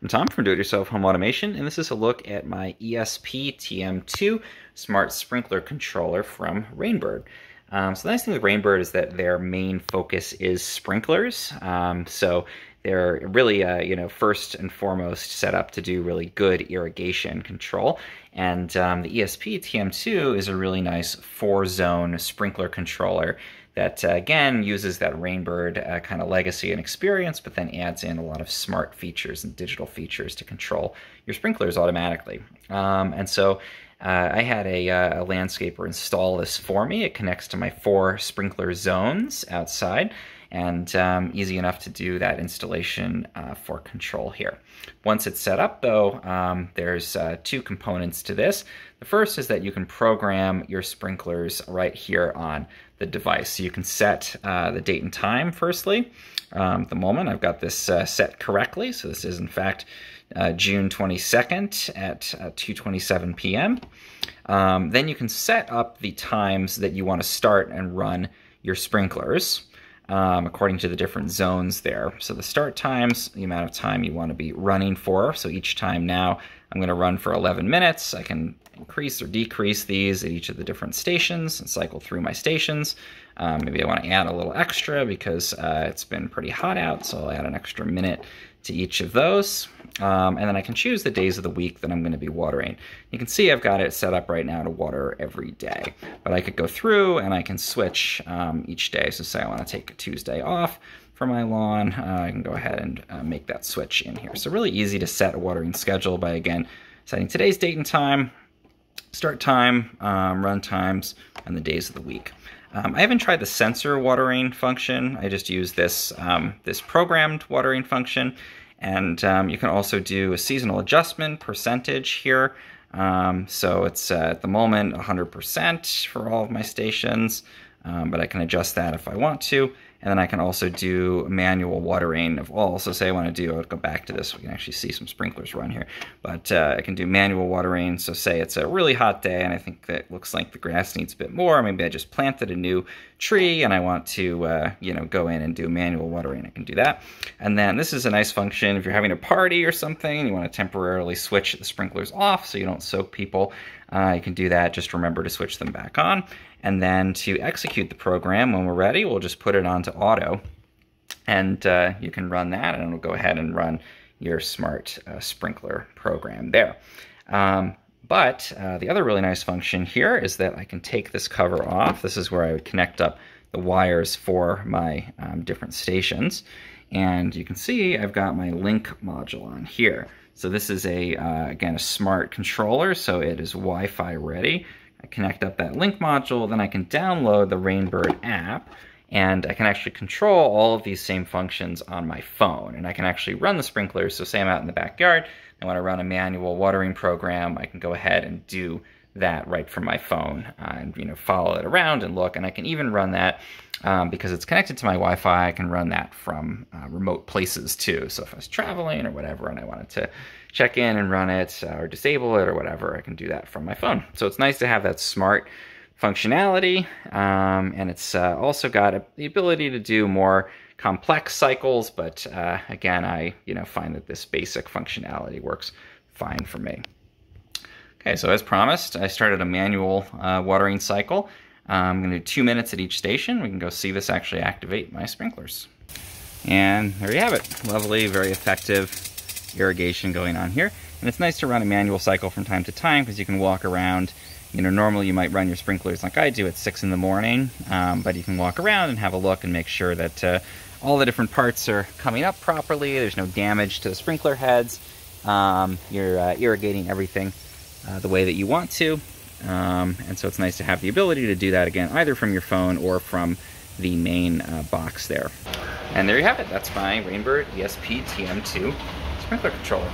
I'm Tom from Do-It-Yourself Home Automation, and this is a look at my ESP-TM2 Smart Sprinkler Controller from Rainbird. So the nice thing with Rainbird is that their main focus is sprinklers. So they're really, first and foremost set up to do really good irrigation control. And the ESP-TM2 is a really nice 4-zone sprinkler controller that, again, uses that Rainbird kind of legacy and experience, but then adds in a lot of smart features and digital features to control your sprinklers automatically. And so I had a landscaper install this for me. It connects to my 4 sprinkler zones outside, and easy enough to do that installation for control here. Once it's set up, though, there's 2 components to this. The first is that you can program your sprinklers right here on the device. So you can set the date and time, firstly. At the moment, I've got this set correctly. So this is, in fact, June 22nd at 2:27 p.m. Then you can set up the times that you want to start and run your sprinklers according to the different zones there. So the start times, the amount of time you want to be running for. So each time now I'm going to run for 11 minutes. I can increase or decrease these at each of the different stations and cycle through my stations. Maybe I want to add a little extra because it's been pretty hot out, so I'll add an extra minute to each of those. And then I can choose the days of the week that I'm going to be watering. You can see I've got it set up right now to water every day, but I could go through and I can switch each day. So say I want to take a Tuesday off for my lawn, I can go ahead and make that switch in here. So really easy to set a watering schedule by, again, setting today's date and time, start time, run times, and the days of the week. I haven't tried the sensor watering function. I just use this, this programmed watering function. And you can also do a seasonal adjustment percentage here. So it's at the moment 100% for all of my stations, but I can adjust that if I want to. And then I can also do manual watering of all. So say I want to do, I'll go back to this, we can actually see some sprinklers run here. But I can do manual watering. So say it's a really hot day and I think that looks like the grass needs a bit more. Maybe I just planted a new tree and I want to, go in and do manual watering. I can do that. And then this is a nice function if you're having a party or something and you want to temporarily switch the sprinklers off so you don't soak people. You can do that. Just remember to switch them back on. And then to execute the program, when we're ready, we'll just put it onto auto. And you can run that, and it'll go ahead and run your smart sprinkler program there. But the other really nice function here is that I can take this cover off. This is where I would connect up the wires for my different stations. And you can see I've got my link module on here. So this is again, a smart controller, so it is Wi-Fi ready. I connect up that link module, then I can download the Rainbird app, and I can actually control all of these same functions on my phone. And I can actually run the sprinklers. So say I'm out in the backyard, I want to run a manual watering program, I can go ahead and do that right from my phone and follow it around and look. And I can even run that because it's connected to my Wi-Fi. I can run that from remote places too. So if I was traveling or whatever and I wanted to check in and run it or disable it or whatever, I can do that from my phone. So it's nice to have that smart functionality, and it's also got the ability to do more complex cycles. But again, I find that this basic functionality works fine for me. Okay, so as promised, I started a manual watering cycle. I'm going to do 2 minutes at each station. We can go see this actually activate my sprinklers. And there you have it. Lovely, very effective irrigation going on here. And it's nice to run a manual cycle from time to time because you can walk around. Normally you might run your sprinklers like I do at 6 in the morning, but you can walk around and have a look and make sure that all the different parts are coming up properly. There's no damage to the sprinkler heads. You're irrigating everything the way that you want to. And so it's nice to have the ability to do that again, either from your phone or from the main box there. And there you have it. That's my Rainbird ESP-TM2 sprinkler controller.